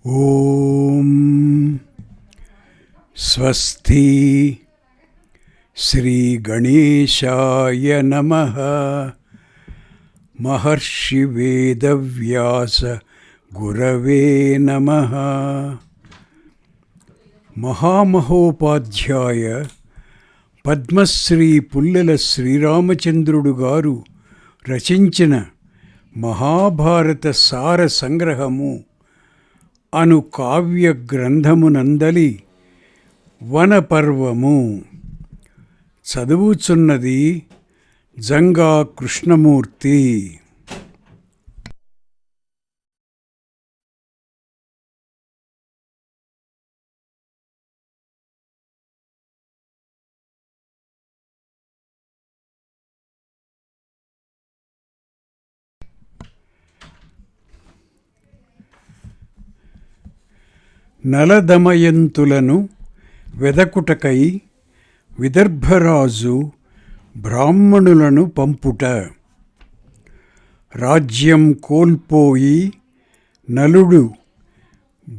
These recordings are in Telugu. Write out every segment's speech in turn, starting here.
ఓం స్వస్తి శ్రీ గణేశాయ నమః. మహర్షి వేదవ్యాస గురవే నమః. మహామహోపాధ్యాయ పద్మశ్రీ పుల్లెల శ్రీరామచంద్రుడు గారు రచించిన మహాభారత సార సంగ్రహము అను కావ్య గ్రంథమునందలి వనపర్వము చదువుచున్నది జంగా కృష్ణమూర్తి. నలదమయంతులను వెదకుటకై విదర్భరాజు బ్రాహ్మణులను పంపుట. రాజ్యం కోల్పోయి నలుడు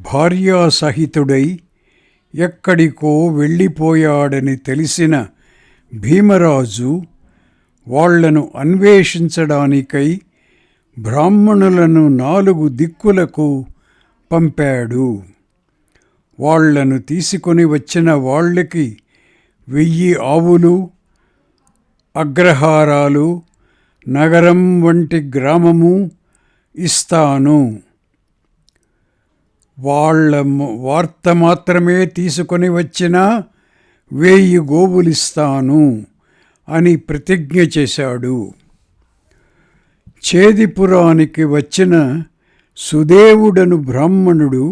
భార్యాసహితుడై ఎక్కడికో వెళ్ళిపోయాడని తెలిసిన భీమరాజు వాళ్లను అన్వేషించడానికై బ్రాహ్మణులను 4 దిక్కులకు పంపాడు. వాళ్లను తీసుకొని వచ్చిన వాళ్ళకి 1000 ఆవులు, అగ్రహారాలు, నగరం వంటి గ్రామము ఇస్తాను. వాళ్ళ వార్త మాత్రమే తీసుకొని వచ్చినా 1000 గోవులిస్తాను అని ప్రతిజ్ఞ చేశాడు. చేదిపురానికి వచ్చిన సుదేవుడను బ్రాహ్మణుడు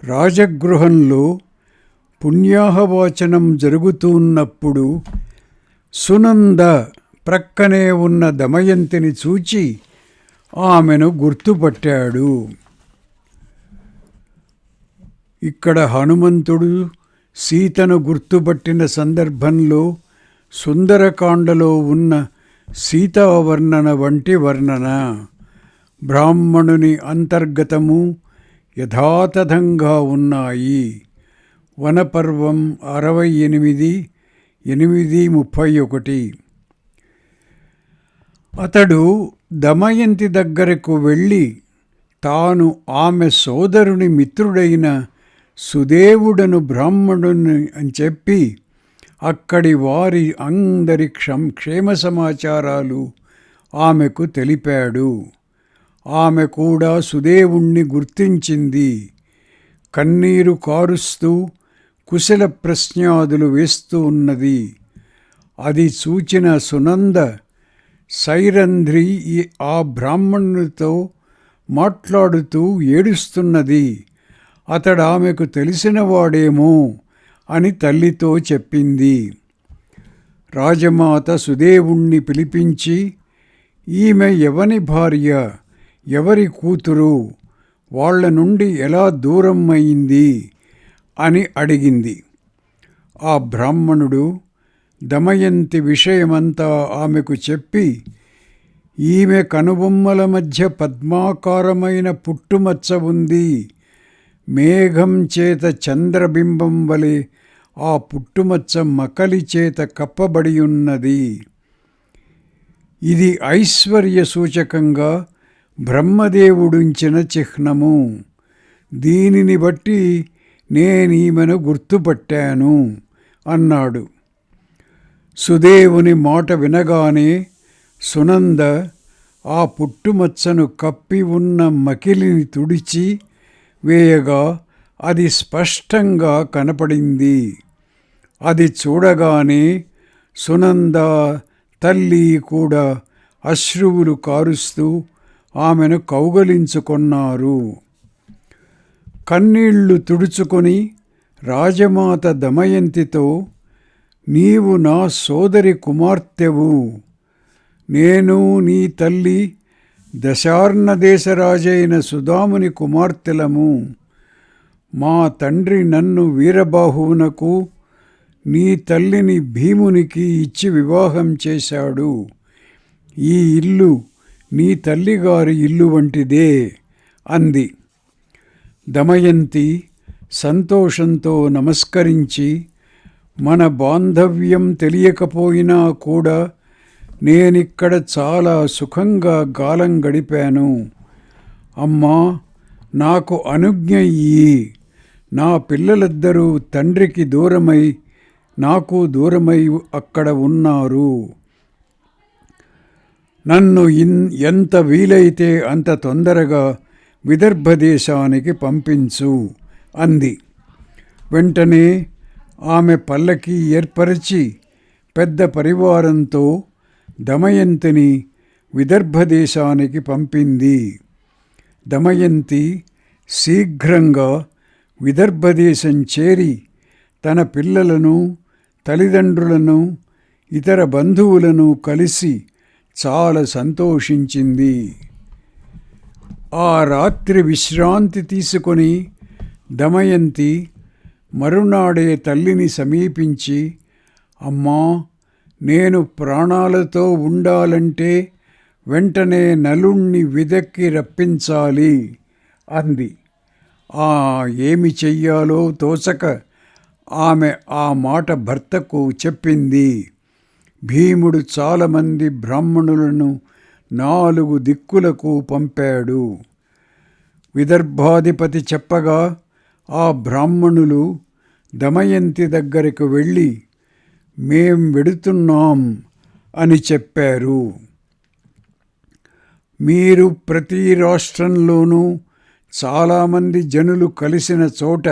రాజగృహంలో పుణ్యాహవాచనం జరుగుతున్నప్పుడు సునంద ప్రక్కనే ఉన్న దమయంతిని చూచి ఆమెను గుర్తుపట్టాడు. ఇక్కడ హనుమంతుడు సీతను గుర్తుపట్టిన సందర్భంలో సుందరకాండలో ఉన్న సీతావర్ణన వంటి వర్ణన బ్రాహ్మణుని అంతర్గతము యథాతథంగా ఉన్నాయి. వనపర్వం 68:8-31. అతడు దమయంతి దగ్గరకు వెళ్ళి తాను ఆమె సోదరుని మిత్రుడైన సుదేవుడను బ్రాహ్మణుని అని చెప్పి అక్కడి వారి అందరి క్షేమ సమాచారాలు ఆమెకు తెలిపాడు. ఆమె కూడా సుదేవుణ్ణి గుర్తించింది. కన్నీరు కారుస్తూ కుశల ప్రశ్నాదులు వేస్తూ ఉన్నది. అది చూచిన సునంద సైరంధ్రి ఆ బ్రాహ్మణునితో మాట్లాడుతూ ఏడుస్తున్నది. అతడు ఆమెకు తెలిసినవాడేమో అని తల్లితో చెప్పింది. రాజమాత సుదేవుణ్ణి పిలిపించి ఈమె ఎవని భార్య, ఎవరి కూతురు, వాళ్ల నుండి ఎలా దూరం అయింది అని అడిగింది. ఆ బ్రాహ్మణుడు దమయంతి విషయమంతా ఆమెకు చెప్పి ఈమె కనుబొమ్మల మధ్య పద్మాకారమైన పుట్టుమచ్చ ఉంది. మేఘం చేత చంద్రబింబం వలె ఆ పుట్టుమచ్చ మకలి చేత కప్పబడి ఉన్నది. ఇది ఐశ్వర్య సూచకంగా బ్రహ్మదేవుడుంచిన చిహ్నము. దీనిని బట్టి నేనీమెను గుర్తుపట్టాను అన్నాడు. సుదేవుని మాట వినగానే సునంద ఆ పుట్టుమచ్చను కప్పి ఉన్న మకిలిని తుడిచి వేయగా అది స్పష్టంగా కనపడింది. అది చూడగానే సునంద తల్లి కూడా అశ్రువులు కారుస్తూ ఆమెను కౌగలించుకొన్నారు. కన్నీళ్లు తుడుచుకొని రాజమాత దమయంతితో నీవు నా సోదరి కుమార్తెవు, నేను నీ తల్లి దశార్ణదేశరాజైన సుదాముని కుమార్తెలము. మా తండ్రి నన్ను వీరబాహువునకు నీ తల్లిని భీమునికి ఇచ్చి వివాహం చేశాడు. ఈ ఇల్లు నీ తల్లిగారి ఇల్లు వంటిదే అంది. దమయంతి సంతోషంతో నమస్కరించి, మన బాంధవ్యం తెలియకపోయినా కూడా నేనిక్కడ చాలా సుఖంగా కాలం గడిపాను. అమ్మా, నాకు అనుజ్ఞ ఇయ్యి. నా పిల్లలిద్దరూ తండ్రికి దూరమై నాకు దూరమై అక్కడ ఉన్నారు. నన్ను ఎంత వీలైతే అంత తొందరగా విదర్భ దేశానికి పంపించు అంది. వెంటనే ఆమె పల్లకి ఏర్పరిచి పెద్ద పరివారంతో దమయంతిని విదర్భ దేశానికి పంపింది. దమయంతి శీఘ్రంగా విదర్భ దేశం చేరి తన పిల్లలను, తల్లిదండ్రులను, ఇతర బంధువులను కలిసి చాలా సంతోషించింది. ఆ రాత్రి విశ్రాంతి తీసుకొని దమయంతి మరునాడే తల్లిని సమీపించి, అమ్మా, నేను ప్రాణాలతో ఉండాలంటే వెంటనే నలుణ్ణి వెదక్కి రప్పించాలి అంది. ఏమి చెయ్యాలో తోచక ఆమె ఆ మాట భర్తకు చెప్పింది. భీముడు చాలామంది బ్రాహ్మణులను 4 దిక్కులకు పంపాడు. విదర్భాధిపతి చెప్పగా ఆ బ్రాహ్మణులు దమయంతి దగ్గరకు వెళ్ళి, మేం వెడుతున్నాం అని చెప్పారు. మీరు ప్రతి రాష్ట్రంలోనూ చాలామంది జనులు కలిసిన చోట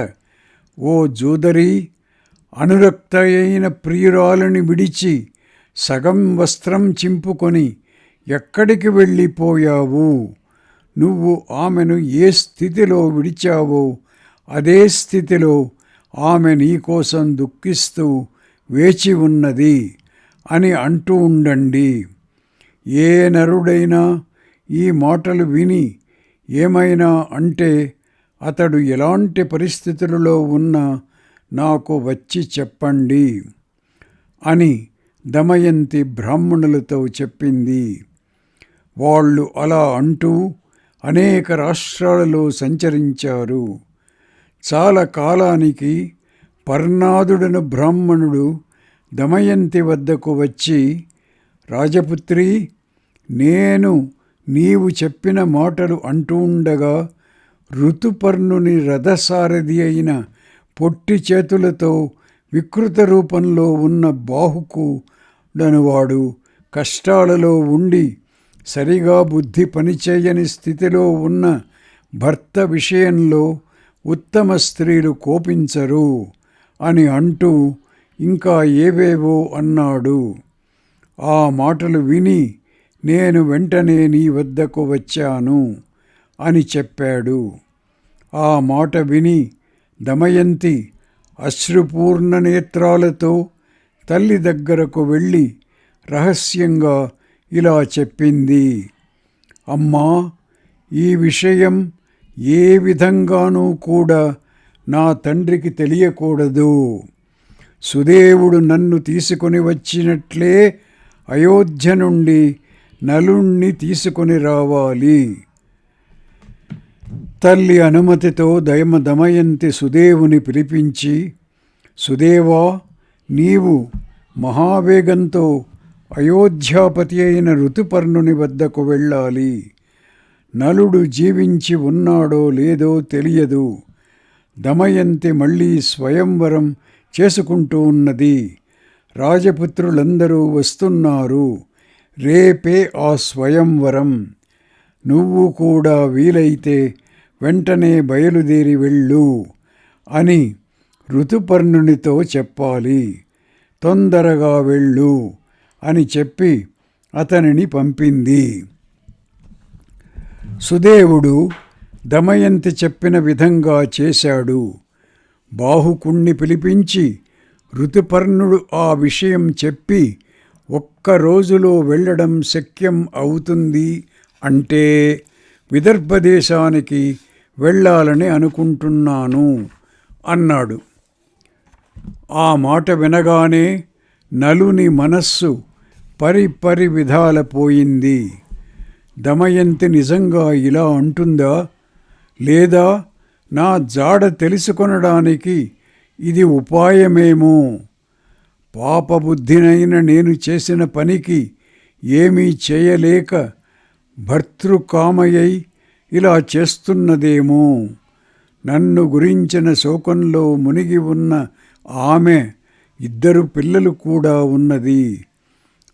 ఓ జోదరి, అనురక్త అయిన ప్రియురాలని విడిచి సగం వస్త్రం చింపుకొని ఎక్కడికి వెళ్ళిపోయావు? నువ్వు ఆమెను ఏ స్థితిలో విడిచావో అదే స్థితిలో ఆమె నీకోసం దుఃఖిస్తూ వేచి ఉన్నది అని అంటూ ఉండండి. ఏ నరుడైనా ఈ మాటలు విని ఏమైనా అంటే అతడు ఎలాంటి పరిస్థితులలో ఉన్నా నాకు వచ్చి చెప్పండి అని దమయంతి బ్రాహ్మణులతో చెప్పింది. వాళ్ళు అలా అంటూ అనేక రాష్ట్రాలలో సంచరించారు. చాలా కాలానికి పర్ణాదుడను బ్రాహ్మణుడు దమయంతి వద్దకు వచ్చి, రాజపుత్రి, నేను నీవు చెప్పిన మాటలు అంటూ ఉండగా ఋతుపర్ణుని రథసారథి అయిన పొట్టి చేతులతో వికృత రూపంలో ఉన్న బాహుకుడనువాడు కష్టాలలో ఉండి సరిగా బుద్ధి పనిచేయని స్థితిలో ఉన్న భర్త విషయంలో ఉత్తమ స్త్రీలు కోపించరు అని అంటూ ఇంకా ఏవేవో అన్నాడు. ఆ మాటలు విని నేను వెంటనే నీ వద్దకు వచ్చాను అని చెప్పాడు. ఆ మాట విని దమయంతి అశ్రుపూర్ణ నేత్రాలతో తల్లి దగ్గరకు వెళ్ళి రహస్యంగా ఇలా చెప్పింది. అమ్మా, ఈ విషయం ఏ విధంగానూ కూడా నా తండ్రికి తెలియకూడదు. సుదేవుడు నన్ను తీసుకొని వచ్చినట్లే అయోధ్య నుండి నలుణ్ణి తీసుకొని రావాలి. తల్లి అనుమతితో దమయంతి సుదేవుని పిలిపించి, సుదేవా, నీవు మహావేగంతో అయోధ్యాపతి అయిన ఋతుపర్ణుని వద్దకు వెళ్ళాలి. నలుడు జీవించి ఉన్నాడో లేదో తెలియదు. దమయంతి మళ్ళీ స్వయంవరం చేసుకుంటూ ఉన్నది. రాజపుత్రులందరూ వస్తున్నారు. రేపే ఆ స్వయంవరం. నువ్వు కూడా వీలైతే వెంటనే బయలుదేరి వెళ్ళు అని ఋతుపర్ణునితో చెప్పాలి. తొందరగా వెళ్ళు అని చెప్పి అతనిని పంపింది. సుదేవుడు దమయంతి చెప్పిన విధంగా చేశాడు. బాహుకుణ్ణి పిలిపించి ఋతుపర్ణుడు ఆ విషయం చెప్పి, ఒక్క రోజులో వెళ్ళడం శక్యం అవుతుంది అంటే విదర్భ దేశానికి వెళ్ళాలని అనుకుంటున్నాను అన్నాడు. ఆ మాట వినగానే నలుని మనస్సు పరి విధాల పోయింది. దమయంతి నిజంగా ఇలా అంటుందా, లేదా నా జాడ తెలుసుకొనడానికి ఇది ఉపాయమేమో. పాపబుద్ధినైన నేను చేసిన పనికి ఏమీ చేయలేక భర్తృకామయై ఇలా చేస్తున్నదేమో. నన్ను గురించిన శోకంలో మునిగి ఉన్న ఆమె 2 పిల్లలు కూడా ఉన్నది.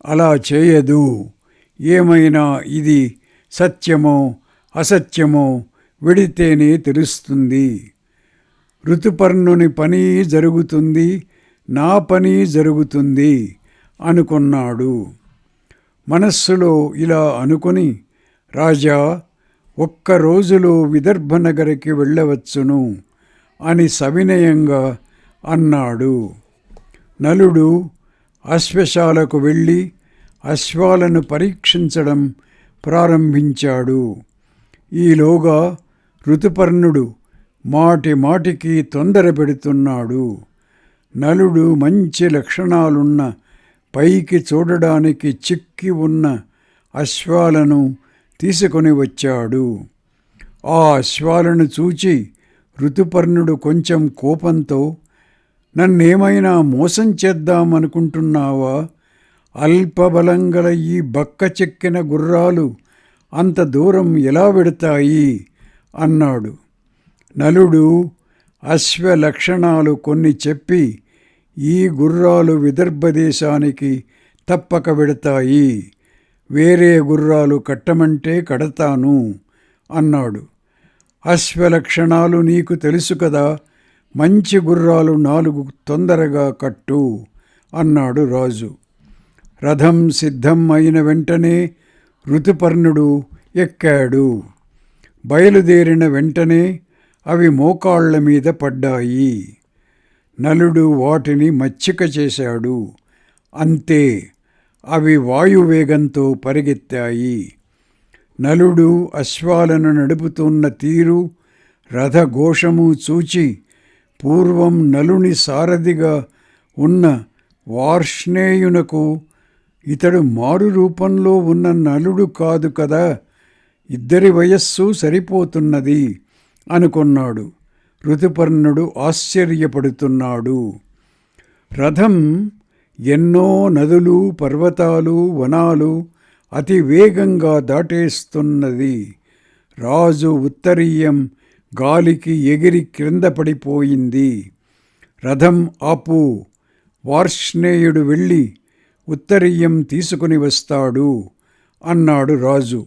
అలా చేయదు. ఏమైనా ఇది సత్యమో అసత్యమో వెడితేనే తెలుస్తుంది. ఋతుపర్ణుని పని జరుగుతుంది, నా పని జరుగుతుంది అనుకున్నాడు. మనస్సులో ఇలా అనుకుని, రాజా, 1 రోజులో విదర్భనగరికి వెళ్ళవచ్చును అని సవినయంగా అన్నాడు. నలుడు అశ్వశాలకు వెళ్ళి అశ్వాలను పరీక్షించడం ప్రారంభించాడు. ఈలోగా ఋతుపర్ణుడు మాటి మాటికి తొందర పెడుతున్నాడు. నలుడు మంచి లక్షణాలున్న, పైకి చూడడానికి చిక్కి ఉన్న అశ్వాలను తీసుకొని వచ్చాడు. ఆ అశ్వాలను చూచి ఋతుపర్ణుడు కొంచెం కోపంతో, నన్నేమైనా మోసం చేద్దామనుకుంటున్నావా? అల్పబలం గల ఈ బక్క చెక్కిన గుర్రాలు అంత దూరం ఎలా వెడతాయి అన్నాడు. నలుడు అశ్వ లక్షణాలు కొన్ని చెప్పి, ఈ గుర్రాలు విదర్భదేశానికి తప్పక వెడతాయి, వేరే గుర్రాలు కట్టమంటే కడతాను అన్నాడు. అశ్వలక్షణాలు నీకు తెలుసు కదా, మంచి గుర్రాలు 4 తొందరగా కట్టు అన్నాడు రాజు. రథం సిద్ధం అయిన వెంటనే ఋతుపర్ణుడు ఎక్కాడు. బయలుదేరిన వెంటనే అవి మోకాళ్ల మీద పడ్డాయి. నలుడు వాటిని మచ్చిక చేశాడు. అంతే, అవి వాయువేగంతో పరిగెత్తాయి. నలుడు అశ్వాలను నడుపుతున్న తీరు, రథఘోషము చూచి పూర్వం నలుని సారథిగా ఉన్న వార్ష్ణేయునకు ఇతడు మారు రూపంలో ఉన్న నలుడు కాదు కదా, 2 వయస్సు సరిపోతున్నది అనుకున్నాడు. ఋతుపర్ణుడు ఆశ్చర్యపడుతున్నాడు. రథం ఎన్నో నదులు, పర్వతాలు, వనాలు అతి వేగంగా దాటేస్తున్నది. రాజు ఉత్తరీయం గాలికి ఎగిరి క్రింద పడిపోయింది. రథం ఆపు, వార్ష్ణేయుడు వెళ్ళి ఉత్తరీయం తీసుకుని వస్తాడు అన్నాడు రాజు.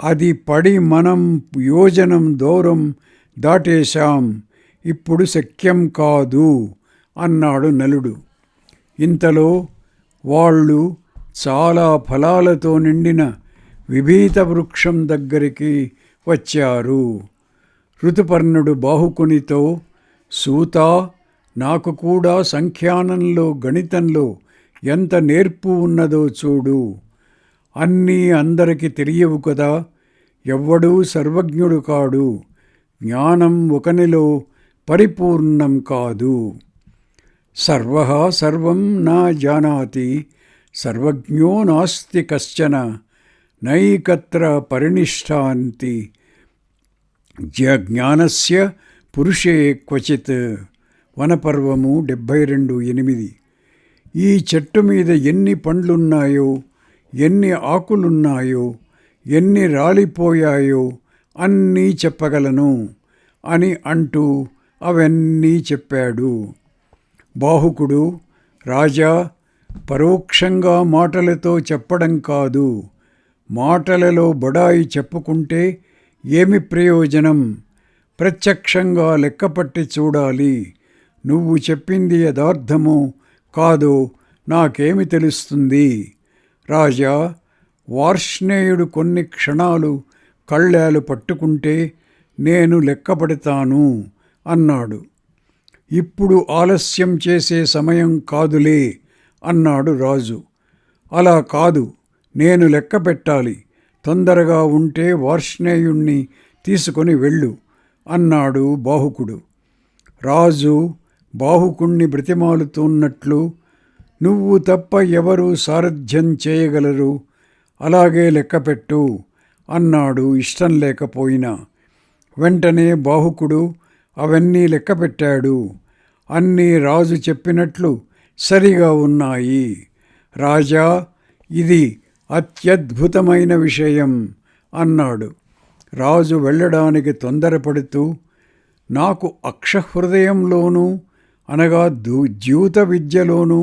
అది పడి మనం యోజనం దూరం దాటేశాం, ఇప్పుడు శక్యం కాదు అన్నాడు నలుడు. ఇంతలో వాళ్ళు చాలా ఫలాలతో నిండిన విభీత వృక్షం దగ్గరికి వచ్చారు. ఋతుపర్ణుడు బాహుకునితో, సూతా, నాకు కూడా సంఖ్యానంలో గణితంలో ఎంత నేర్పు ఉన్నదో చూడు. అన్నీ అందరికి తెలియవు కదా, ఎవ్వడూ సర్వజ్ఞుడు కాడు, జ్ఞానం ఒకనిలో పరిపూర్ణం కాదు. సర్వః సర్వం నా జానాతి, సర్వజ్ఞో నాస్తి కశ్చన, నైకత్ర పరినిష్టాంతి జ్ఞానస్య పురుషే క్వచిత్. వనపర్వము 72:8. ఈ చెట్టు మీద ఎన్ని పండ్లున్నాయో, ఎన్ని ఆకులున్నాయో, ఎన్ని రాలిపోయాయో అన్నీ చెప్పగలను అని అంటూ అవన్నీ చెప్పాడు. బాహుకుడు, రాజా, పరోక్షంగా మాటలతో చెప్పడం కాదు, మాటలలో బడాయి చెప్పుకుంటే ఏమి ప్రయోజనం? ప్రత్యక్షంగా లెక్కపట్టి చూడాలి. నువ్వు చెప్పింది యథార్థమో కాదో నాకేమి తెలుస్తుంది? రాజా, వార్ష్ణేయుడు కొన్ని క్షణాలు కళ్ళాలు పట్టుకుంటే నేను లెక్కపడతాను అన్నాడు. ఇప్పుడు ఆలస్యం చేసే సమయం కాదులే అన్నాడు రాజు. అలా కాదు, నేను లెక్క పెట్టాలి, తొందరగా ఉంటే వార్ష్ణేయుణ్ణి తీసుకొని వెళ్ళు అన్నాడు బాహుకుడు. రాజు బాహుకుణ్ణి బ్రతిమాలుతున్నట్లు, నువ్వు తప్ప ఎవరు సారథ్యం చేయగలరు, అలాగే లెక్కపెట్టు అన్నాడు ఇష్టం లేకపోయినా. వెంటనే బాహుకుడు అవన్నీ లెక్కపెట్టాడు. అన్నీ రాజు చెప్పినట్లు సరిగా ఉన్నాయి. రాజా, ఇది అత్యద్భుతమైన విషయం అన్నాడు. రాజు వెళ్ళడానికి తొందరపడుతూ, నాకు అక్షహృదయంలోనూ అనగా ద్యూత విద్యలోనూ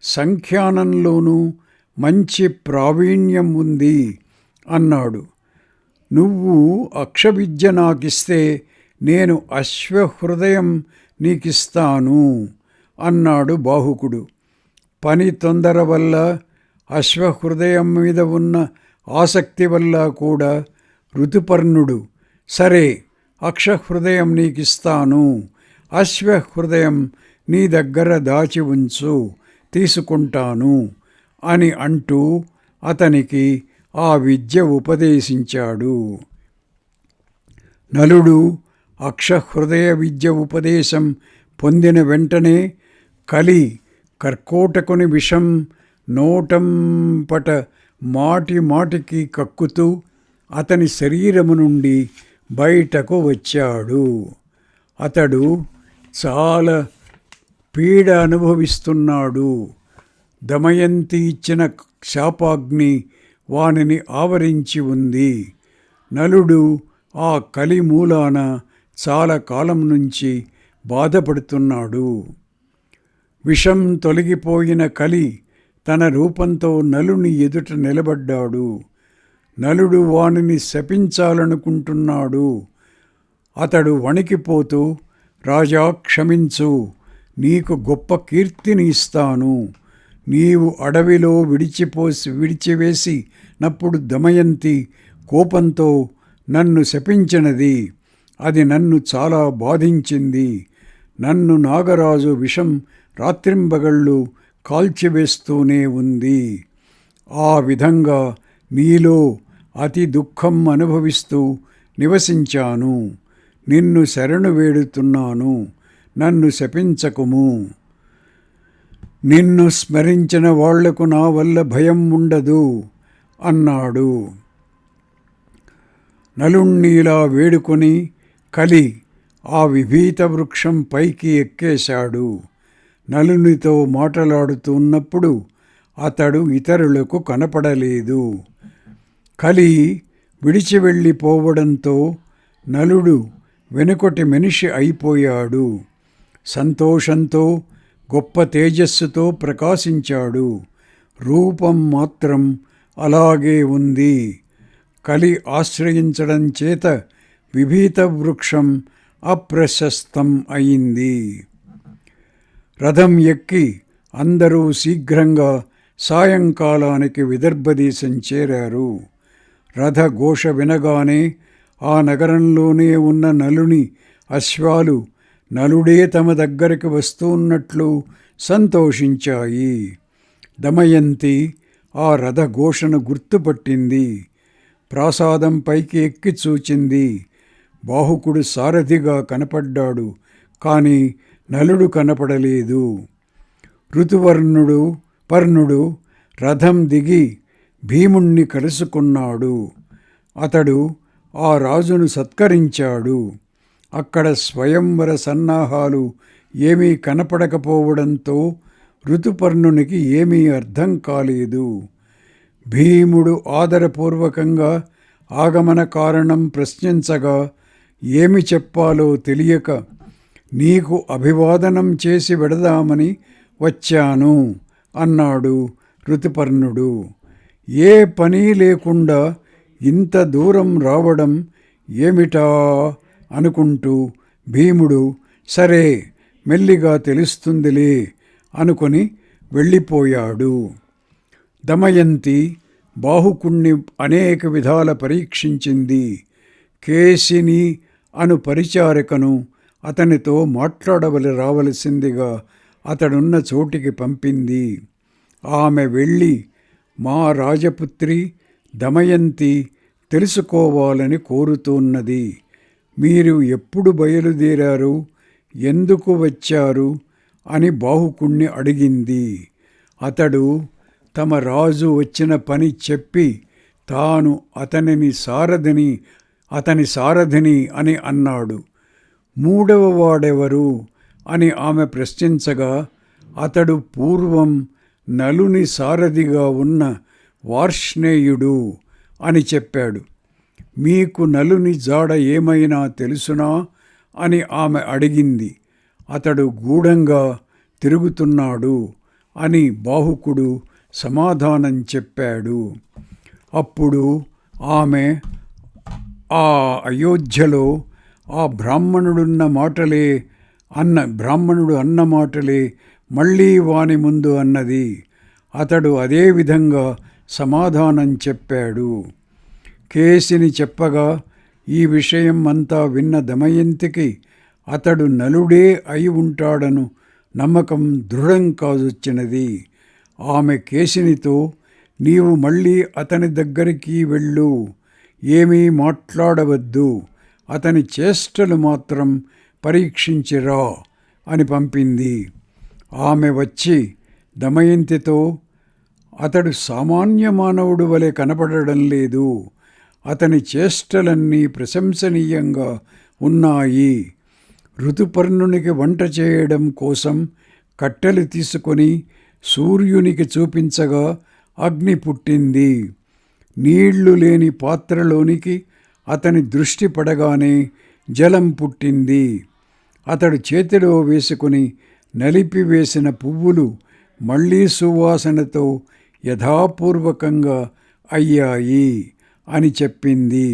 సంఖ్యానంలోనూ మంచి ప్రావీణ్యం ఉంది అన్నాడు. నువ్వు అక్షవిద్య నాకిస్తే నేను అశ్వహృదయం నీకిస్తాను అన్నాడు బాహుకుడు. పని తొందర వల్ల, అశ్వహృదయం మీద ఉన్న ఆసక్తి వల్ల కూడా ఋతుపర్ణుడు, సరే అక్షహృదయం నీకిస్తాను, అశ్వహృదయం నీ దగ్గర దాచి ఉంచు, తీసుకుంటాను అని అంటూ అతనికి ఆ విద్య ఉపదేశించాడు. నలుడు అక్షహృదయ విద్య ఉపదేశం పొందిన వెంటనే కలి కర్కోటకుని విషం నోటంపట మాటి మాటికి కక్కుతూ అతని శరీరము నుండి బయటకు వచ్చాడు. అతడు చాలా పీడ అనుభవిస్తున్నాడు. దమయంతి ఇచ్చిన శాపాగ్ని వానిని ఆవరించి ఉంది. నలుడు ఆ కలి మూలాన చాలా కాలం నుంచి బాధపడుతున్నాడు. విషం తొలగిపోయిన కలి తన రూపంతో నలుని ఎదుట నిలబడ్డాడు. నలుడు వానిని శపించాలనుకుంటున్నాడు. అతడు వణికిపోతూ, రాజా క్షమించు, నీకు గొప్ప కీర్తిని ఇస్తాను. నీవు అడవిలో విడిచివేసినప్పుడు దమయంతి కోపంతో నన్ను శపించినది. అది నన్ను చాలా బాధించింది. నన్ను నాగరాజు విషం రాత్రింబగళ్ళు కాల్చివేస్తూనే ఉంది. ఆ విధంగా నీలో అతి దుఃఖం అనుభవిస్తూ నివసించాను. నిన్ను శరణు వేడుతున్నాను, నన్ను శపించకుము. నిన్ను స్మరించిన వాళ్లకు నా వల్ల భయం ఉండదు అన్నాడు. నలుణ్ణిలా వేడుకొని కలి ఆ విభీత వృక్షం పైకి ఎక్కేశాడు. నలునితో మాట్లాడుతున్నప్పుడు అతడు ఇతరులకు కనపడలేదు. కలి విడిచి వెళ్ళిపోవడంతో నలుడు వెనుకటి మనిషి అయిపోయాడు. సంతోషంతో గొప్ప తేజస్సుతో ప్రకాశించాడు. రూపం మాత్రం అలాగే ఉంది. కలి ఆశ్రయించడం చేత విభీత వృక్షం అప్రశస్తం అయింది. రథం ఎక్కి అందరూ శీఘ్రంగా సాయంకాలానికి విదర్భదేశం చేరారు. రథఘోష వినగానే ఆ నగరంలోనే ఉన్న నలుని అశ్వాలు నలుడే తమ దగ్గరికి వస్తున్నట్లు సంతోషించాయి. దమయంతి ఆ రథఘోషను గుర్తుపట్టింది. ప్రాసాదం పైకి ఎక్కి చూచింది. బాహుకుడు సారథిగా కనపడ్డాడు, కానీ నలుడు కనపడలేదు. పర్ణుడు రథం దిగి భీముణ్ణి కలుసుకున్నాడు. అతడు ఆ రాజును సత్కరించాడు. అక్కడ స్వయంవర సన్నాహాలు ఏమీ కనపడకపోవడంతో ఋతుపర్ణునికి ఏమీ అర్థం కాలేదు. భీముడు ఆదరపూర్వకంగా ఆగమన కారణం ప్రశ్నించగా ఏమి చెప్పాలో తెలియక, నీకు అభివాదనం చేసి వెడదామని వచ్చాను అన్నాడు ఋతుపర్ణుడు. ఏ పని లేకుండా ఇంత దూరం రావడం ఏమిటా అనుకుంటూ భీముడు, సరే మెల్లిగా తెలుస్తుందిలే అనుకొని వెళ్ళిపోయాడు. దమయంతి బాహుకుణ్ణి అనేక విధాల పరీక్షించింది. కేశిని అను పరిచారికను అతనితో రావలసిందిగా అతడున్న చోటికి పంపింది. ఆమె వెళ్ళి, మా రాజపుత్రి దమయంతి తెలుసుకోవాలని కోరుతున్నది. మీరు ఎప్పుడు బయలుదేరారు, ఎందుకు వచ్చారు అని బాహుకుణ్ణి అడిగింది. అతడు తమ రాజు వచ్చిన పని చెప్పి తాను అతని సారథిని అని అన్నాడు. మూడవ వాడెవరు అని ఆమె ప్రశ్నించగా అతడు పూర్వం నలుని సారథిగా ఉన్న వార్ష్ణేయుడు అని చెప్పాడు. మీకు నలుని జాడ ఏమైనా తెలుసునా అని ఆమె అడిగింది. అతడు గూఢంగా తిరుగుతున్నాడు అని బాహుకుడు సమాధానం చెప్పాడు. అప్పుడు ఆమె ఆ అయోధ్యలో ఆ బ్రాహ్మణుడు అన్న మాటలే మళ్ళీ వాని ముందు అన్నది. అతడు అదే విధంగా సమాధానం చెప్పాడు. కేసిని చెప్పగా ఈ విషయం అంతా విన్న దమయంతికి అతడు నలుడే అయి ఉంటాడను నమ్మకం దృఢం కాజొచ్చినది. ఆమె కేసినితో, నీవు మళ్ళీ అతని దగ్గరికి వెళ్ళు, ఏమీ మాట్లాడవద్దు, అతని చేష్టలు మాత్రం పరీక్షించిరా అని పంపింది. ఆమె వచ్చి దమయంతితో, అతడు సామాన్య మానవుడు వలె కనపడడం లేదు, అతని చేష్టలన్నీ ప్రశంసనీయంగా ఉన్నాయి. ఋతుపర్ణునికి వంట చేయడం కోసం కట్టెలు తీసుకొని సూర్యునికి చూపించగా అగ్ని పుట్టింది. నీళ్లు లేని పాత్రలోనికి అతని దృష్టి పడగానే జలం పుట్టింది. అతడు చేతిలో వేసుకుని నలిపివేసిన పువ్వులు మళ్ళీ సువాసనతో యథాపూర్వకంగా అయ్యాయి అని చెప్పింది.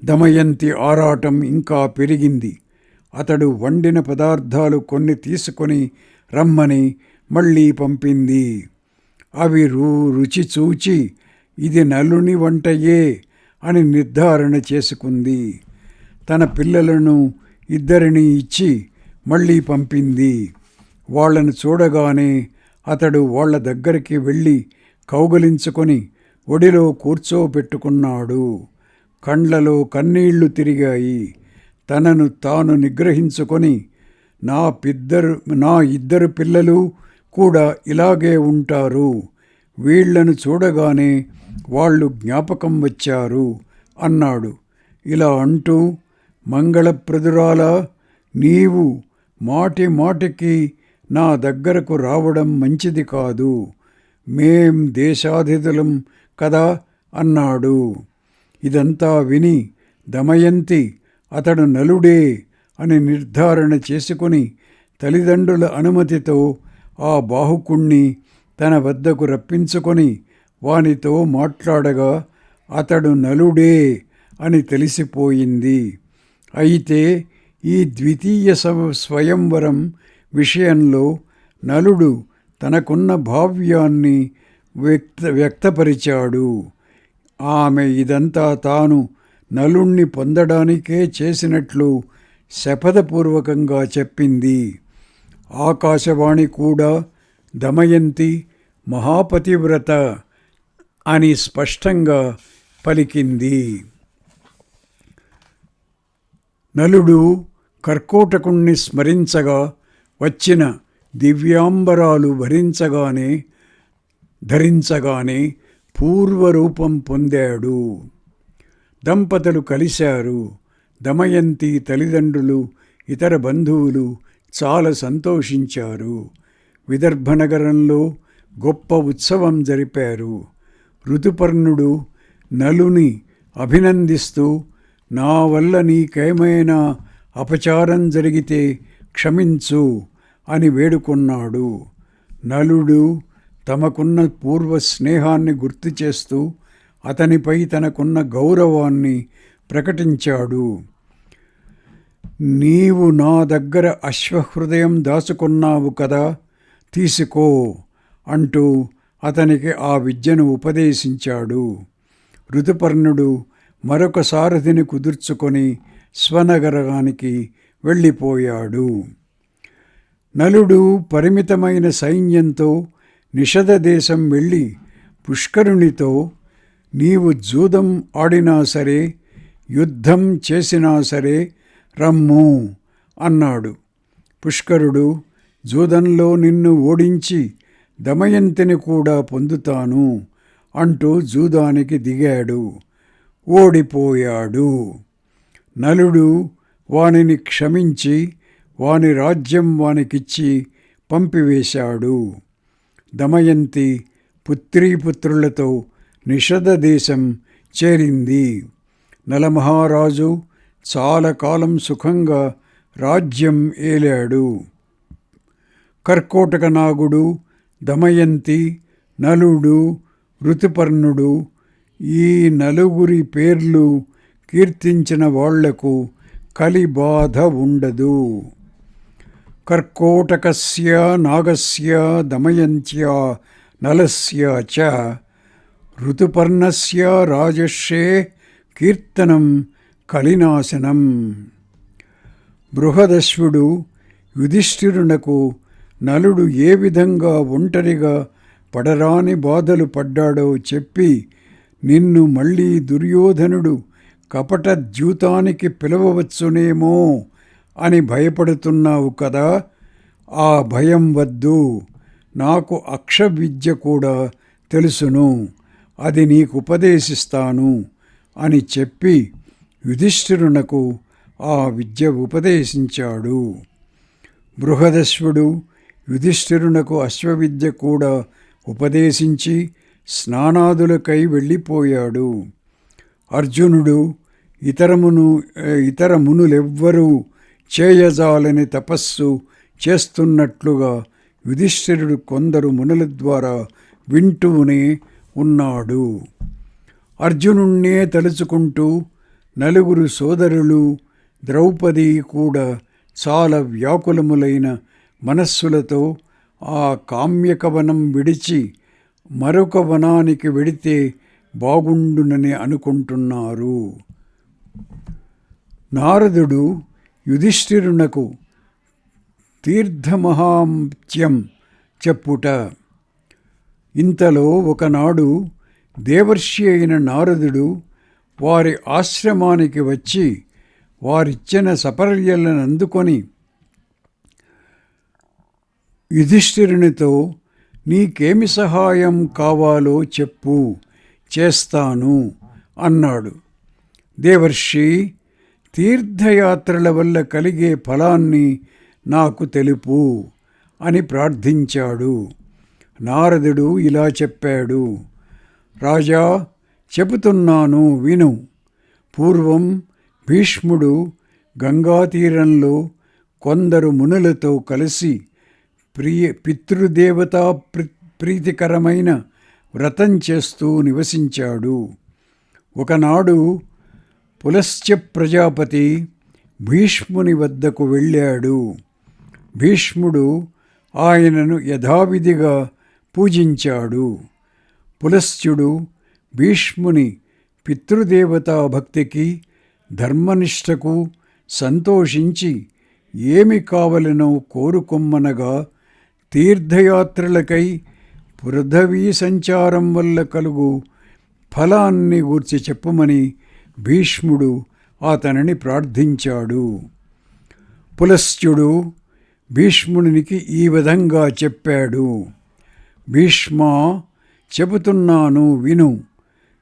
దమయంతి ఆరాటం ఇంకా పెరిగింది. అతడు వండిన పదార్థాలు కొన్ని తీసుకొని రమ్మని మళ్ళీ పంపింది. అవి రుచి చూచి ఇది నలుని వంటయే అని నిర్ధారణ చేసుకుంది. తన పిల్లలను ఇద్దరిని ఇచ్చి మళ్ళీ పంపింది. వాళ్లను చూడగానే అతడు వాళ్ల దగ్గరికి వెళ్ళి కౌగలించుకొని ఒడిలో కూర్చోబెట్టుకున్నాడు. కండ్లలో కన్నీళ్లు తిరిగాయి. తనను తాను నిగ్రహించుకొని నా ఇద్దరు పిల్లలు కూడా ఇలాగే ఉంటారు, వీళ్లను చూడగానే వాళ్ళు జ్ఞాపకం వచ్చారు అన్నాడు. ఇలా అంటూ, మంగళప్రదురాలా, నీవు మాటి మాటికి నా దగ్గరకు రావడం మంచిది కాదు, మేం దేశాధితులం కదా అన్నాడు. ఇదంతా విని దమయంతి అతడు నలుడే అని నిర్ధారణ చేసుకుని తల్లిదండ్రుల అనుమతితో ఆ బాహుకుణ్ణి తన వద్దకు రప్పించుకొని వానితో మాట్లాడగా అతడు నలుడే అని తెలిసిపోయింది. అయితే ఈ ద్వితీయ స్వయంవరం విషయంలో నలుడు తనకున్న భావ్యాన్ని వ్యక్తపరిచాడు. ఆమె ఇదంతా తాను నలుణ్ణి పొందడానికే చేసినట్లు శపథపూర్వకంగా చెప్పింది. ఆకాశవాణి కూడా దమయంతి మహాపతివ్రత అని స్పష్టంగా పలికింది. నలుడు కర్కోటకుణ్ణి స్మరించగా వచ్చిన దివ్యాంబరాలు ధరించగానే పూర్వరూపం పొందాడు. దంపతులు కలిశారు. దమయంతి తల్లిదండ్రులు, ఇతర బంధువులు చాలా సంతోషించారు. విదర్భ నగరంలో గొప్ప ఉత్సవం జరిపారు. ఋతుపర్ణుడు నలుని అభినందిస్తూ, నా వల్ల నీకేమైనా అపచారం జరిగితే క్షమించు అని వేడుకొన్నాడు. నలుడు తమకున్న పూర్వ స్నేహాన్ని గుర్తు చేస్తూ అతనిపై తనకున్న గౌరవాన్ని ప్రకటించాడు. నీవు నా దగ్గర అశ్వహృదయం దాచుకున్నావు కదా, తీసుకో అంటూ అతనికి ఆ విద్యను ఉపదేశించాడు. ఋతుపర్ణుడు మరొక సారథిని కుదుర్చుకొని స్వనగరానికి వెళ్ళిపోయాడు. నలుడు పరిమితమైన సైన్యంతో నిషధ దేశం వెళ్ళి పుష్కరునితో, నీవు జూదం ఆడినా సరే, యుద్ధం చేసినా సరే రమ్ము అన్నాడు. పుష్కరుడు, జూదంలో నిన్ను ఓడించి దమయంతిని కూడా పొందుతాను అంటూ జూదానికి దిగాడు. ఓడిపోయాడు. నలుడు వానిని క్షమించి వాని రాజ్యం వానికిచ్చి పంపివేశాడు. దమయంతి పుత్రీపుత్రులతో నిషధ దేశం చేరింది. నలమహారాజు చాలా కాలం సుఖంగా రాజ్యం ఏలాడు. కర్కోటక నాగుడు, దమయంతి, నలుడు, ఋతుపర్ణుడు ఈ నలుగురి పేర్లు కీర్తించిన వాళ్లకు కలిబాధ ఉండదు. కర్కోటకస్య నాగస్య దమయంత్యా నలస్య చ ఋతుపర్ణస్య రాజర్షే కీర్తనం కలినాశనం. బృహదశ్వుడు యుధిష్ఠిరునకు నలుడు ఏ విధంగా ఒంటరిగా పడరాని బాధలు పడ్డాడో చెప్పి, నిన్ను మళ్ళీ దుర్యోధనుడు కపట ద్యూతానికి పిలవవచ్చునేమో అని భయపడుతున్నావు కదా, ఆ భయం వద్దు. నాకు అక్షవిద్య కూడా తెలుసును, అది నీకు ఉపదేశిస్తాను అని చెప్పి యుధిష్ఠిరునకు ఆ విద్య ఉపదేశించాడు. బృహదశ్వుడు యుధిష్ఠిరునకు అశ్వవిద్య కూడా ఉపదేశించి స్నానాదులకై వెళ్ళిపోయాడు. అర్జునుడు ఇతర మునులెవ్వరూ చేయజాలని తపస్సు చేస్తున్నట్లుగా యుధిష్ఠిరుడు కొందరు మునుల ద్వారా వింటూనే ఉన్నాడు. అర్జునుణ్ణే తలుచుకుంటూ నలుగురు సోదరులు, ద్రౌపది కూడా చాలా వ్యాకులములైన మనస్సులతో ఆ కామ్యక వనం విడిచి మరొక వనానికి వెడితే బాగుండునని అనుకుంటున్నారు. నారదుడు యుధిష్ఠిరునకు తీర్థమహాత్మ్యం చెప్పుట. ఇంతలో ఒకనాడు దేవర్షి అయిన నారదుడు వారి ఆశ్రమానికి వచ్చి వారిచ్చిన సపర్యలను అందుకొని యుధిష్ఠిరునితో, నీకేమి సహాయం కావాలో చెప్పు, చేస్తాను అన్నాడు. దేవర్షి, తీర్థయాత్రల వల్ల కలిగే ఫలాన్ని నాకు తెలుపు అని ప్రార్థించాడు. నారదుడు ఇలా చెప్పాడు, రాజా, చెబుతున్నాను విను. పూర్వం భీష్ముడు గంగాతీరంలో కొందరు మునులతో కలిసి పితృదేవతా ప్రీతికరమైన వ్రతం చేస్తూ నివసించాడు. ఒకనాడు పులస్త్య ప్రజాపతి భీష్ముని వద్దకు వెళ్ళాడు. భీష్ముడు ఆయనను యథావిధిగా పూజించాడు. పులస్త్యుడు భీష్ముని పితృదేవతా భక్తికి, ధర్మనిష్టకు సంతోషించి ఏమి కావలనో కోరుకొమ్మనగా, తీర్థయాత్రలకై పృథవీ సంచారం వల్ల కలుగు ఫలాన్ని గూర్చి చెప్పమని భీష్ముడు అతనిని ప్రార్థించాడు. పులస్త్యుడు భీష్మునికి ఈ విధంగా చెప్పాడు, భీష్మా, చెబుతున్నాను విను.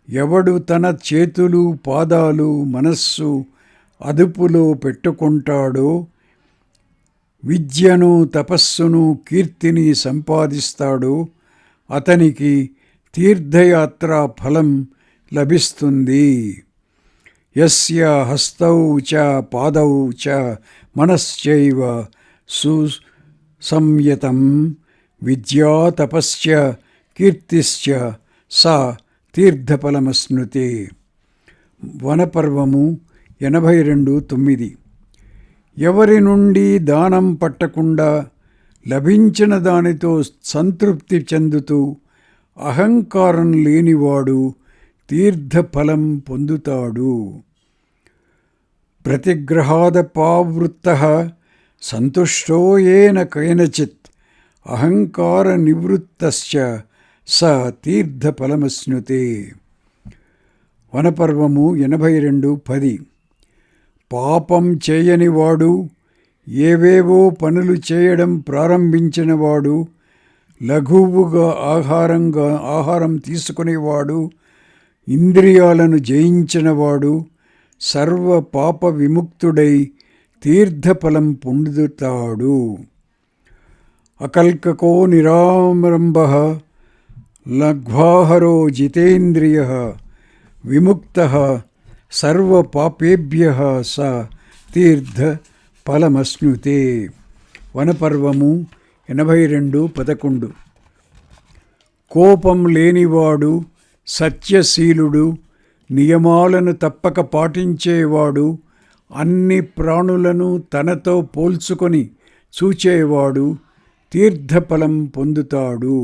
ఎవడు తన చేతులు, పాదాలు, మనస్సు అదుపులో పెట్టుకుంటాడో, విద్యను, తపస్సును, కీర్తిని సంపాదిస్తాడో అతనికి తీర్థయాత్రా ఫలం లభిస్తుంది. యస్య హస్తౌ చ పాదౌ చ మనశ్చైవ సుసంయతం విద్యా తపశ్చ కీర్తిశ్చ సా తీర్థఫలమశ్నుతే. వనపర్వము 82:9. ఎవరి నుండి దానం పట్టకుండా లభించిన దానితో సంతృప్తి చెందుతూ అహంకారం లేనివాడు తీర్థఫలం పొందుతాడు. ప్రతిగ్రహాదపావృత్తః సంతుష్టో ఏన కైనచిత్ అహంకార నివృత్తశ్చ స తీర్థఫలమశ్నుతే. వనపర్వము 82:10. పాపం చేయనివాడు, ఏవేవో పనులు చేయడం ప్రారంభించినవాడు, లఘువుగా ఆహారం తీసుకునేవాడు, ఇంద్రియాలను జయించినవాడు, సర్వ పాప విముక్తుడై తీర్థఫలం పొందుతాడు. అకల్కకో నిరారంభః లఘ్వాహరో జితేంద్రియః విముక్తః సర్వపాపేభ్యః స తీర్థఫలమశ్నుతే. వనపర్వము 82:11. కోపం లేనివాడు, సత్యశీలుడు, నియమాలను తప్పక పాటించేవాడు, అన్ని ప్రాణులను తనతో పోల్చుకొని చూచేవాడు తీర్థఫలం పొందుతాడు.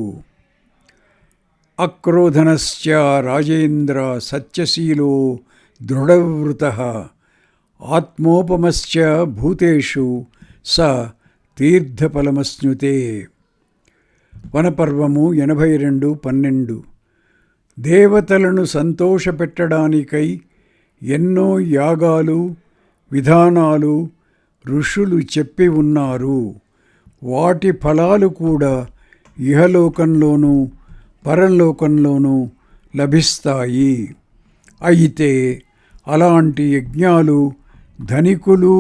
అక్రోధనశ్చ రాజేంద్ర సత్యశీలో దృఢవ్రతః ఆత్మోపమశ్చ భూతేషు స తీర్థఫలమశ్నుతే. వనపర్వము 82:12. దేవతలను సంతోషపెట్టడానికై ఎన్నో యాగాలు, విధానాలు ఋషులు చెప్పి ఉన్నారు. వాటి ఫలాలు కూడా ఇహలోకంలోనూ పరలోకంలోనూ లభిస్తాయి. అయితే అలాంటి యజ్ఞాలు ధనికులు,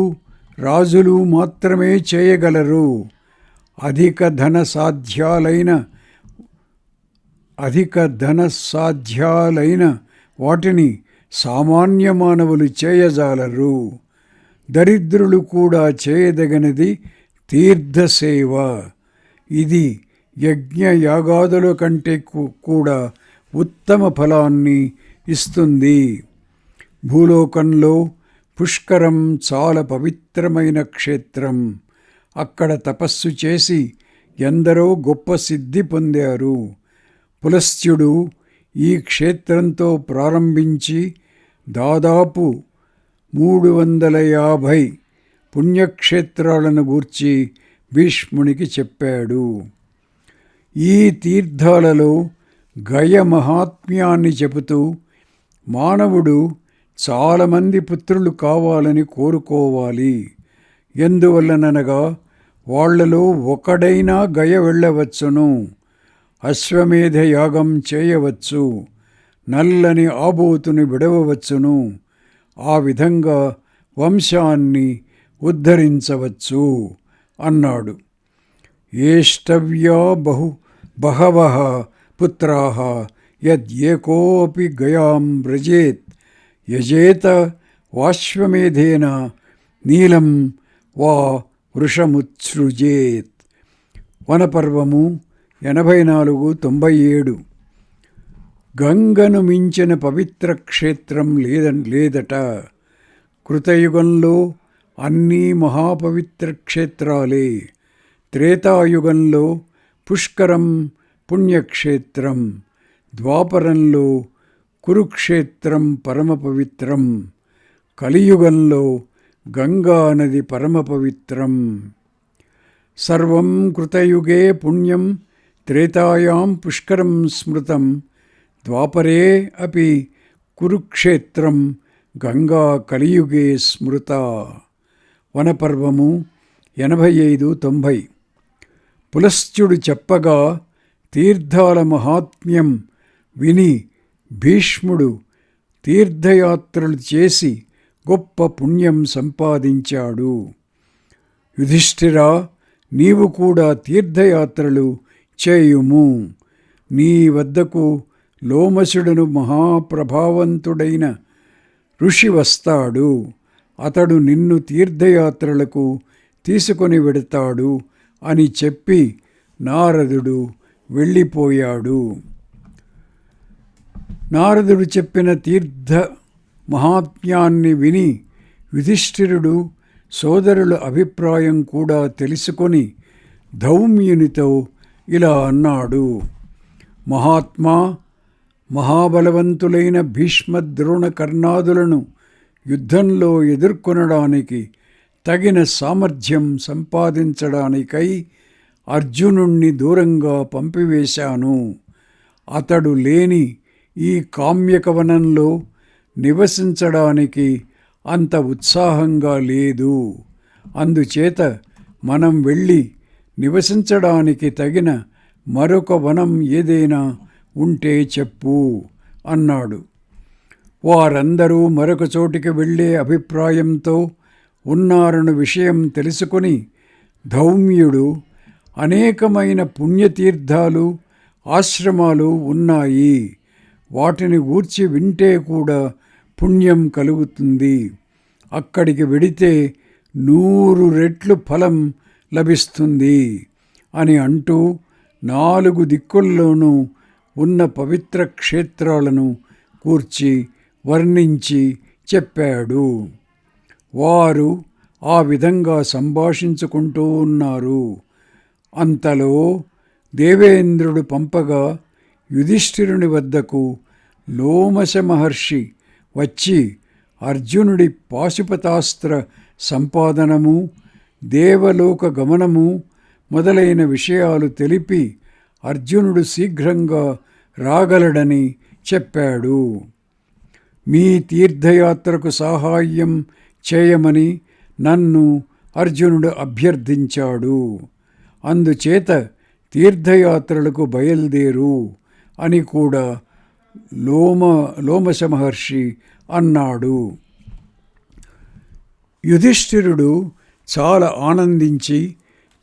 రాజులు మాత్రమే చేయగలరు. అధిక ధన వాటిని సామాన్య మానవులు చేయజాలరు. దరిద్రులు కూడా చేయదగినది తీర్థసేవ. ఇది యజ్ఞ యాగాదుల కంటే కూడా ఉత్తమ ఫలాన్ని ఇస్తుంది. భూలోకంలో పుష్కరం చాలా పవిత్రమైన క్షేత్రం. అక్కడ తపస్సు చేసి ఎందరో గొప్ప సిద్ధి పొందారు. పులస్త్యుడు ఈ క్షేత్రంతో ప్రారంభించి దాదాపు 350 పుణ్యక్షేత్రాలను గూర్చి భీష్మునికి చెప్పాడు. ఈ తీర్థాలలో గయ మహాత్మ్యాన్ని చెబుతూ మానవుడు చాలామంది పుత్రులు కావాలని కోరుకోవాలి. ఎందువల్లనగా వాళ్లలో ఒకడైనా గయ వెళ్ళవచ్చును, అశ్వమేధ యాగం చేయవచ్చు, నల్లని ఆబోతుని విడవవచ్చును. ఆ విధంగా వంశాన్ని ఉద్ధరించవచ్చు అన్నాడు. ఏష్టవ్యా బహవః పుత్రాః యద్యేకోపి గయాం వ్రజేత్ యజేత వాశ్వమేధేన నీలం వా వృషముత్సృజేత్. వనపర్వము 84:97. గంగను మించిన పవిత్ర క్షేత్రం లేదట. కృతయుగంలో అన్నీ మహాపవిత్ర క్షేత్రాలే. త్రేతాయుగంలో పుష్కరం పుణ్యక్షేత్రం, ద్వాపరంలో కురుక్షేత్రం పరమ పవిత్రం, కలియుగంలో గంగానది పరమ పవిత్రం. సర్వం కృతయుగే పుణ్యం త్రేతాయాం పుష్కరం స్మృతం ద్వాపరే అపి కురుక్షేత్రం గంగా కలియుగే స్మృత. వనపర్వము 85:90. పులస్త్యుడు చెప్పగా తీర్థాల మహాత్మ్యం విని భీష్ముడు తీర్థయాత్రలు చేసి గొప్ప పుణ్యం సంపాదించాడు. యుధిష్ఠిరా, నీవు కూడా తీర్థయాత్రలు చేయుము. నీ వద్దకు లోమశుడను మహాప్రభావంతుడైన ఋషి వస్తాడు. అతడు నిన్ను తీర్థయాత్రలకు తీసుకొని వెడతాడు అని చెప్పి నారదుడు వెళ్ళిపోయాడు. నారదుడు చెప్పిన తీర్థ మహాత్మ్యాన్ని విని యుధిష్ఠిరుడు సోదరుల అభిప్రాయం కూడా తెలుసుకొని ధౌమ్యునితో ఇలా అన్నాడు. మహాత్మా, మహాబలవంతులైన భీష్మ ద్రోణ కర్ణాదులను యుద్ధంలో ఎదుర్కొనడానికి తగిన సామర్థ్యం సంపాదించడానికై అర్జునుణ్ణి దూరంగా పంపివేశాను. అతడు లేని ఈ కామ్యకవనంలో నివసించడానికి అంత ఉత్సాహంగా లేదు. అందుచేత మనం వెళ్ళి నివసించడానికి తగిన మరొక వనం ఏదైనా ఉంటే చెప్పు అన్నాడు. వారందరూ మరొక చోటికి వెళ్ళే అభిప్రాయంతో ఉన్నారను విషయం తెలుసుకొని ధౌమ్యుడు అనేకమైన పుణ్యతీర్థాలు ఆశ్రమాలు ఉన్నాయి, వాటిని గూర్చి వింటే కూడా పుణ్యం కలుగుతుంది, అక్కడికి వెడితే 100 రెట్లు ఫలం లభిస్తుంది అని అంటూ 4 దిక్కుల్లోనూ ఉన్న పవిత్ర క్షేత్రాలను కూర్చి వర్ణించి చెప్పాడు. వారు ఆ విధంగా సంభాషించుకుంటూ ఉన్నారు. అంతలో దేవేంద్రుడు పంపగా యుధిష్ఠిరుని వద్దకు లోమశ మహర్షి వచ్చి అర్జునుడి పాశుపతాస్త్ర సంపాదనము, దేవలోక గమనము మొదలైన విషయాలు తెలిపి అర్జునుడు శీఘ్రంగా రాగలడని చెప్పాడు. మీ తీర్థయాత్రకు సహాయం చేయమని నన్ను అర్జునుడు అభ్యర్థించాడు, అందుచేత తీర్థయాత్రలకు బయలుదేరు అని కూడా లోమశ మహర్షి అన్నాడు. యుధిష్ఠిరుడు చాలా ఆనందించి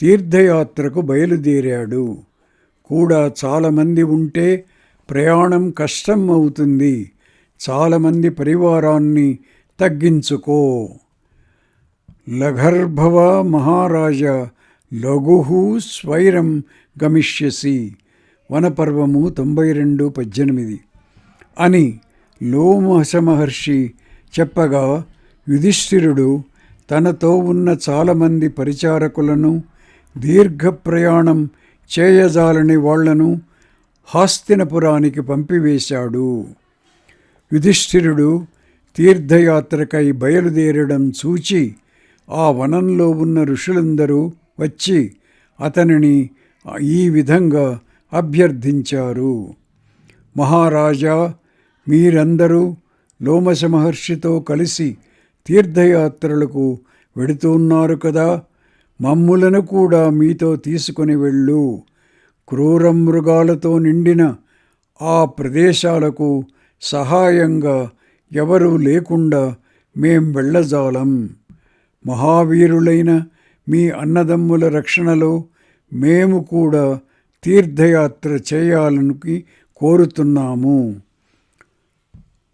తీర్థయాత్రకు బయలుదేరాడు. కూడా చాలామంది ఉంటే ప్రయాణం కష్టం అవుతుంది, చాలామంది పరివారాన్ని తగ్గించుకో. లఘర్భవ మహారాజ లఘు స్వైరం గమిష్యసి వనపర్వము 92:18 అని లోమశ మహర్షి చెప్పగా యుధిష్ఠిరుడు తనతో ఉన్న చాలామంది పరిచారకులను, దీర్ఘ ప్రయాణం చేయజాలని వాళ్లను హాస్తినపురానికి పంపివేశాడు. యుధిష్ఠిరుడు తీర్థయాత్రకై బయలుదేరడం చూచి ఆ వనంలో ఉన్న ఋషులందరూ వచ్చి అతనిని ఈ విధంగా అభ్యర్థించారు. మహారాజా, మీరందరూ లోమశ మహర్షితో కలిసి తీర్థయాత్రలకు వెడుతున్నారు కదా, మమ్ములను కూడా మీతో తీసుకొని వెళ్ళు. క్రూర మృగాలతో నిండిన ఆ ప్రదేశాలకు సహాయంగా ఎవరూ లేకుండా మేం వెళ్ళజాలం. మహావీరులైన మీ అన్నదమ్ముల రక్షణలో మేము కూడా తీర్థయాత్ర చేయాలని కోరుతున్నాము.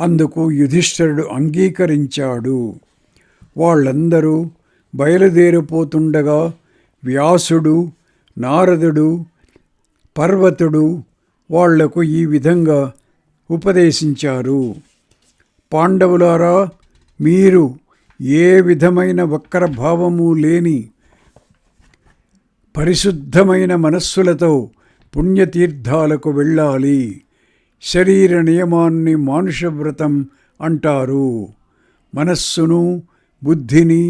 అందుకు యుధిష్ఠిరుడు అంగీకరించాడు. వాళ్ళందరూ బయలుదేరిపోతుండగా వ్యాసుడు, నారదుడు, పర్వతుడు వాళ్లకు ఈ విధంగా ఉపదేశించారు. పాండవులారా, మీరు ఏ విధమైన వక్ర భావము లేని పరిశుద్ధమైన మనస్సులతో పుణ్యతీర్థాలకు వెళ్ళాలి. శరీర నియమాన్ని మానుషవ్రతం అంటారు. మనస్సును, బుద్ధిని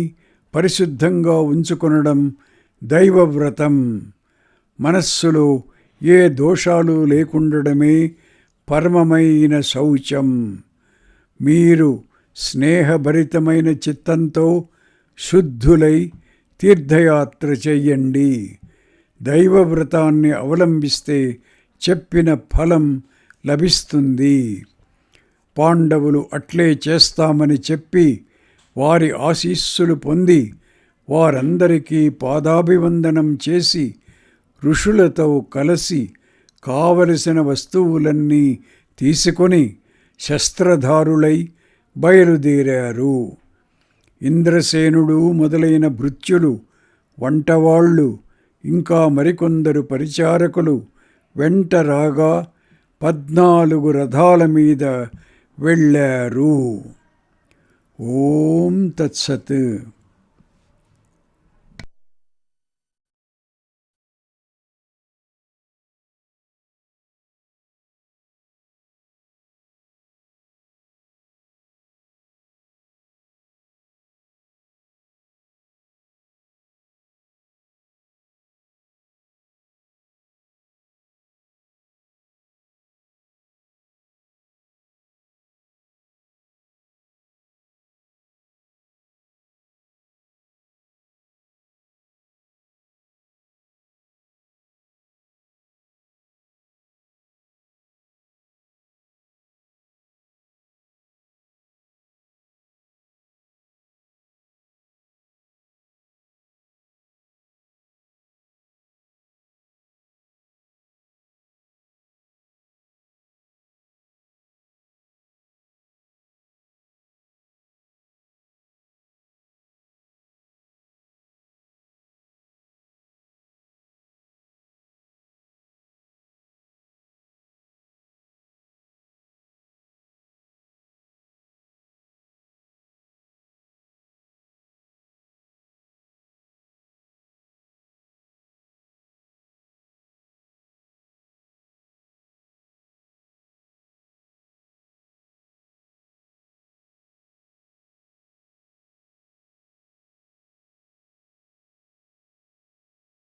పరిశుద్ధంగా ఉంచుకొనడం దైవవ్రతం. మనస్సులో ఏ దోషాలు లేకుండడమే పరమమైన శౌచం. మీరు స్నేహభరితమైన చిత్తంతో శుద్ధులై తీర్థయాత్ర చెయ్యండి. దైవవ్రతాన్ని అవలంబిస్తే చెప్పిన ఫలం లభిస్తుంది. పాండవులు అట్లే చేస్తామని చెప్పి వారి ఆశీస్సులు పొంది వారందరికీ పాదాభివందనం చేసి ఋషులతో కలిసి కావలసిన వస్తువులన్నీ తీసుకొని శస్త్రధారులై బయలుదేరారు. ఇంద్రసేనుడు మొదలైన భృత్యులు, వంటవాళ్ళు, ఇంకా మరికొందరు పరిచారకులు వెంట రాగా 14 రథాల మీద వెళ్ళారు. ఓం తత్సత్.